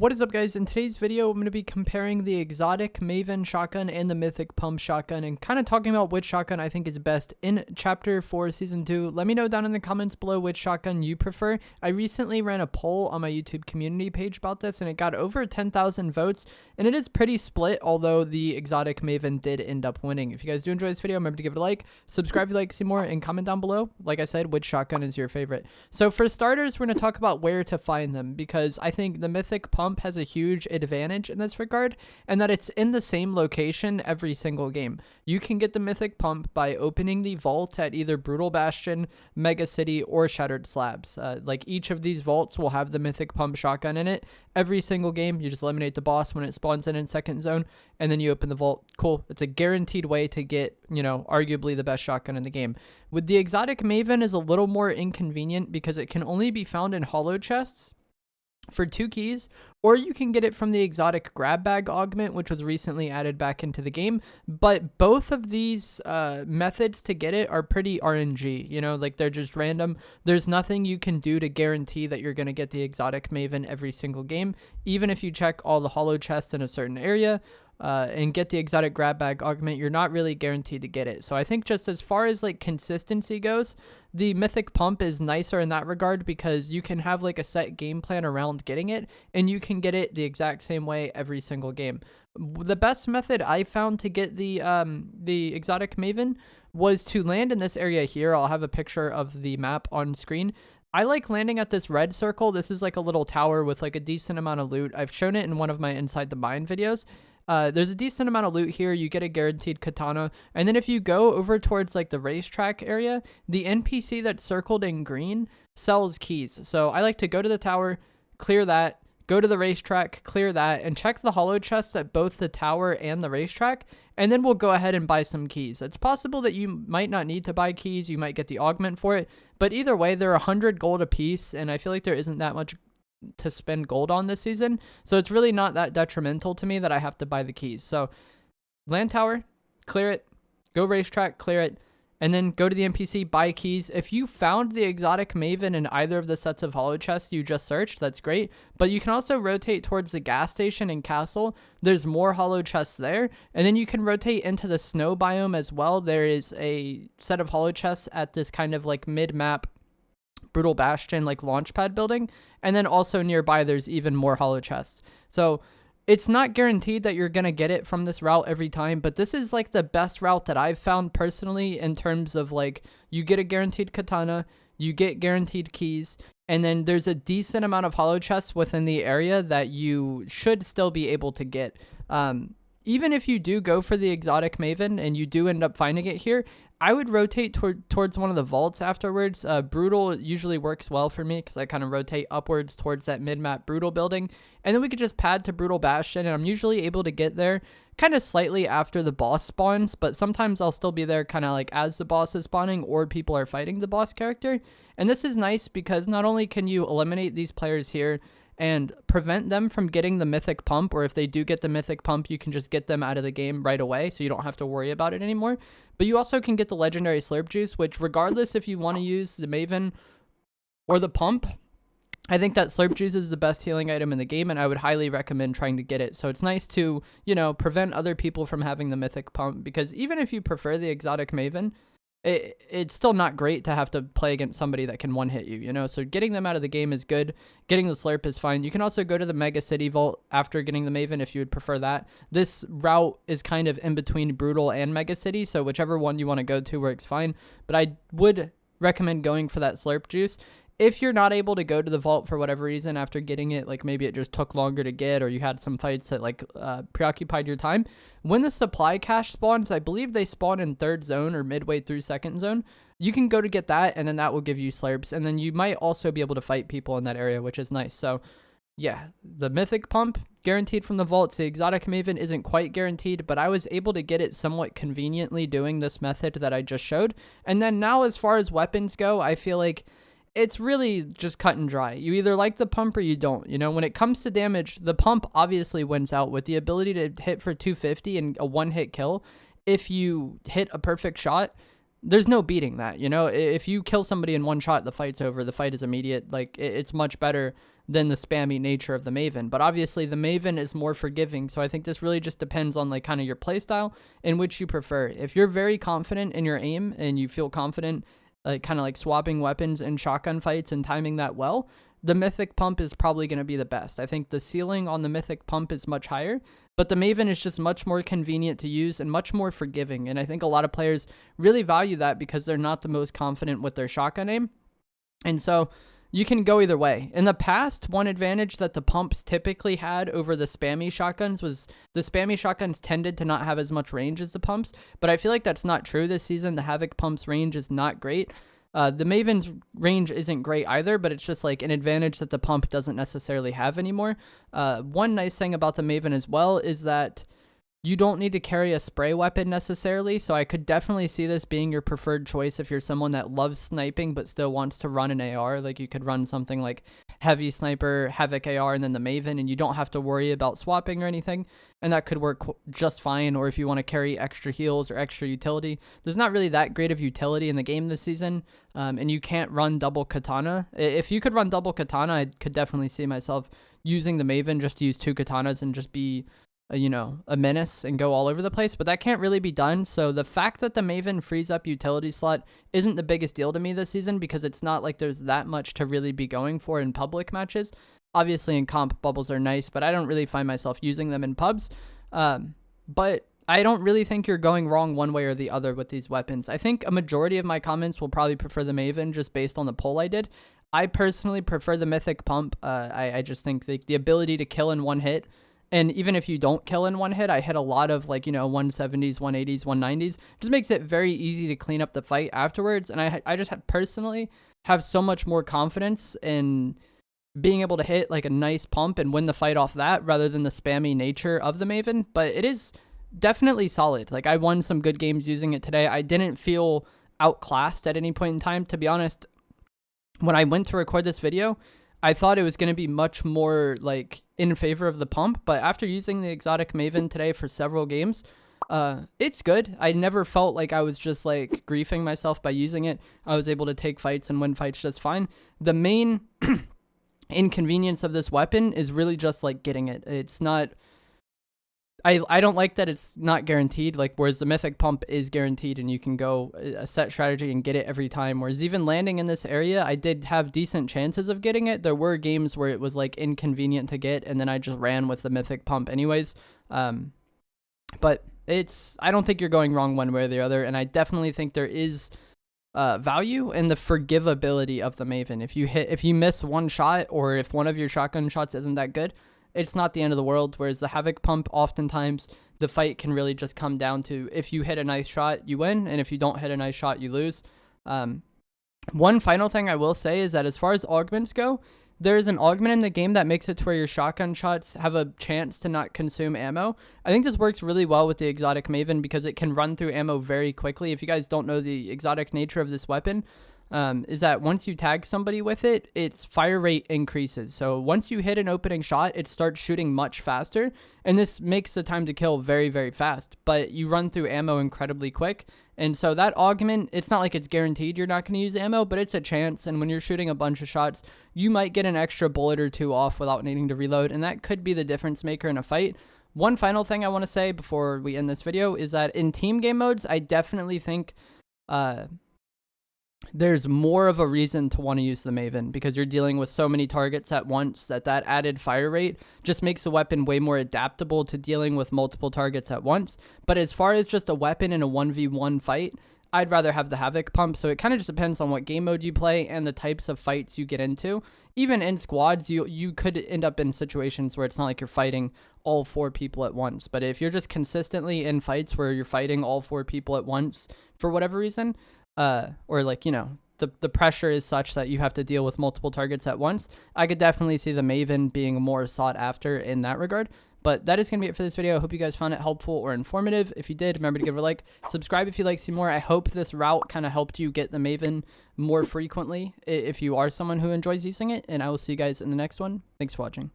What is up, guys? In today's video, I'm going to be comparing the Exotic Maven shotgun and the Mythic Pump Shotgun and kind of talking about which shotgun I think is best in Chapter 4 Season 2. Let me know down in the comments below which shotgun you prefer. I recently ran a poll on my YouTube community page about this and it got over 10,000 votes and it is pretty split, although the Exotic Maven did end up winning. If you guys do enjoy this video, remember to give it a like, subscribe if you like to see more, and comment down below, like I said, which shotgun is your favorite. So for starters, we're going to talk about where to find them because I think the Mythic Pump has a huge advantage in this regard, and that it's in the same location every single game. You can get the Mythic Pump by opening the vault at either Brutal Bastion, Mega City, or Shattered Slabs. Like each of these vaults will have the Mythic Pump shotgun in it every single game. You just eliminate the boss when it spawns in second zone, and then you open the vault. Cool. It's a guaranteed way to get, arguably the best shotgun in the game. With the Exotic Maven is a little more inconvenient because it can only be found in hollow chests for 2 keys, or you can get it from the Exotic Grab Bag augment, which was recently added back into the game. But both of these methods to get it are pretty RNG, like they're just random. There's nothing you can do to guarantee that you're going to get the Exotic Maven every single game, even if you check all the hollow chests in a certain area and get the Exotic Grab Bag augment, you're not really guaranteed to get it. So I think just as far as like consistency goes, the Mythic Pump is nicer in that regard because you can have like a set game plan around getting it, and you can get it the exact same way every single game. The best method I found to get the Exotic Maven was to land in this area here. I'll have a picture of the map on screen. I like landing at this red circle. This is like a little tower with like a decent amount of loot. I've shown it in one of my Inside the Mine videos. There's a decent amount of loot here. You get a guaranteed katana. And then if you go over towards like the racetrack area, the NPC that's circled in green sells keys. So I like to go to the tower, clear that, go to the racetrack, clear that, and check the hollow chests at both the tower and the racetrack. And then we'll go ahead and buy some keys. It's possible that you might not need to buy keys. You might get the augment for it. But either way, they're 100 gold a piece. And I feel like there isn't that much to spend gold on this season, so it's really not that detrimental to me that I have to buy the keys. So land tower, clear it, go racetrack, clear it, and then go to the NPC, buy keys. If you found the Exotic Maven in either of the sets of hollow chests you just searched, that's great, but you can also rotate towards the gas station and castle. There's more hollow chests there, and then you can rotate into the snow biome as well. There is a set of hollow chests at this kind of like mid-map Brutal Bastion like launchpad building, and then also nearby there's even more hollow chests. So it's not guaranteed that you're gonna get it from this route every time, but this is like the best route that I've found personally in terms of like you get a guaranteed katana, you get guaranteed keys, and then there's a decent amount of hollow chests within the area that you should still be able to get. Even if you do go for the Exotic Maven and you do end up finding it here, I would rotate towards one of the vaults afterwards. Brutal usually works well for me because I kind of rotate upwards towards that mid-map Brutal building. And then we could just pad to Brutal Bastion, and I'm usually able to get there kind of slightly after the boss spawns, but sometimes I'll still be there kind of like as the boss is spawning or people are fighting the boss character. And this is nice because not only can you eliminate these players here and prevent them from getting the Mythic Pump, or if they do get the Mythic Pump, you can just get them out of the game right away, so you don't have to worry about it anymore. But you also can get the legendary Slurp Juice, which regardless if you want to use the Maven or the Pump, I think that Slurp Juice is the best healing item in the game, and I would highly recommend trying to get it. So it's nice to, prevent other people from having the Mythic Pump, because even if you prefer the Exotic Maven, it's still not great to have to play against somebody that can one-hit you, so getting them out of the game is good. Getting the Slurp is fine. You can also go to the Mega City Vault after getting the Maven if you would prefer that. This route is kind of in between Brutal and Mega City, so whichever one you want to go to works fine, but I would recommend going for that Slurp Juice. If you're not able to go to the vault for whatever reason after getting it, like maybe it just took longer to get, or you had some fights that like preoccupied your time, when the supply cache spawns, I believe they spawn in 3rd zone or midway through 2nd zone, you can go to get that, and then that will give you slurps, and then you might also be able to fight people in that area, which is nice. So yeah, the Mythic Pump, guaranteed from the vaults. The Exotic Maven isn't quite guaranteed, but I was able to get it somewhat conveniently doing this method that I just showed. And then now as far as weapons go, I feel like it's really just cut and dry. You either like the pump or you don't. When it comes to damage, the pump obviously wins out with the ability to hit for 250 and a one-hit kill. If you hit a perfect shot, there's no beating that. If you kill somebody in one shot, the fight's over. The fight is immediate. Like, it's much better than the spammy nature of the Maven. But obviously the Maven is more forgiving, so I think this really just depends on like kind of your playstyle and which you prefer. If you're very confident in your aim and you feel confident kind of like swapping weapons in shotgun fights and timing that well, the Mythic Pump is probably going to be the best. I think the ceiling on the Mythic Pump is much higher, but the Maven is just much more convenient to use and much more forgiving. And I think a lot of players really value that because they're not the most confident with their shotgun aim. And so you can go either way. In the past, one advantage that the pumps typically had over the spammy shotguns was the spammy shotguns tended to not have as much range as the pumps, but I feel like that's not true this season. The Havoc Pump's range is not great. The Maven's range isn't great either, but it's just like an advantage that the pump doesn't necessarily have anymore. One nice thing about the Maven as well is that you don't need to carry a spray weapon necessarily, so I could definitely see this being your preferred choice if you're someone that loves sniping but still wants to run an AR. Like you could run something like Heavy Sniper, Havoc AR, and then the Maven, and you don't have to worry about swapping or anything, and that could work just fine. Or if you want to carry extra heals or extra utility, there's not really that great of utility in the game this season, and you can't run double katana. If you could run double katana, I could definitely see myself using the Maven just to use 2 katanas and just be a menace and go all over the place, but that can't really be done. So the fact that the Maven frees up utility slot isn't the biggest deal to me this season, because it's not like there's that much to really be going for in public matches. Obviously in comp, bubbles are nice, but I don't really find myself using them in pubs. But I don't really think you're going wrong one way or the other with these weapons. I think a majority of my comments will probably prefer the Maven just based on the poll I did. I personally prefer the Mythic Pump. I just think the ability to kill in one hit. And even if you don't kill in one hit, I hit a lot of 170s, 180s, 190s. Just makes it very easy to clean up the fight afterwards. And I just personally have so much more confidence in being able to hit like a nice pump and win the fight off that rather than the spammy nature of the Maven. But it is definitely solid. Like I won some good games using it today. I didn't feel outclassed at any point in time. To be honest, when I went to record this video, I thought it was going to be much more like in favor of the pump, but after using the Exotic Maven today for several games, it's good. I never felt like I was just like griefing myself by using it. I was able to take fights and win fights just fine. The main inconvenience of this weapon is really just like getting it. It's not, I don't like that it's not guaranteed, like whereas the Mythic Pump is guaranteed and you can go a set strategy and get it every time, whereas even landing in this area, I did have decent chances of getting it. There were games where it was like inconvenient to get and then I just ran with the Mythic Pump anyways. But I don't think you're going wrong one way or the other, and I definitely think there is value in the forgivability of the Maven. If you miss one shot, or if one of your shotgun shots isn't that good, it's not the end of the world, whereas the Havoc Pump, oftentimes the fight can really just come down to if you hit a nice shot, you win, and if you don't hit a nice shot, you lose. One final thing I will say is that as far as augments go, there is an augment in the game that makes it to where your shotgun shots have a chance to not consume ammo. I think this works really well with the Exotic Maven because it can run through ammo very quickly. If you guys don't know the exotic nature of this weapon, is that once you tag somebody with it, its fire rate increases. So once you hit an opening shot, it starts shooting much faster, and this makes the time to kill very, very fast, but you run through ammo incredibly quick. And so that augment, it's not like it's guaranteed you're not going to use ammo, but it's a chance, and when you're shooting a bunch of shots, you might get an extra bullet or two off without needing to reload, and that could be the difference maker in a fight. One final thing I want to say before we end this video is that in team game modes, I definitely think there's more of a reason to want to use the Maven because you're dealing with so many targets at once that added fire rate just makes the weapon way more adaptable to dealing with multiple targets at once. But as far as just a weapon in a 1v1 fight, I'd rather have the Havoc Pump. So it kind of just depends on what game mode you play and the types of fights you get into. Even in squads, you could end up in situations where it's not like you're fighting all 4 people at once. But if you're just consistently in fights where you're fighting all 4 people at once for whatever reason, or like, the pressure is such that you have to deal with multiple targets at once, I could definitely see the Maven being more sought after in that regard. But that is going to be it for this video. I hope you guys found it helpful or informative. If you did, remember to give it a like. Subscribe if you'd like to see more. I hope this route kind of helped you get the Maven more frequently if you are someone who enjoys using it. And I will see you guys in the next one. Thanks for watching.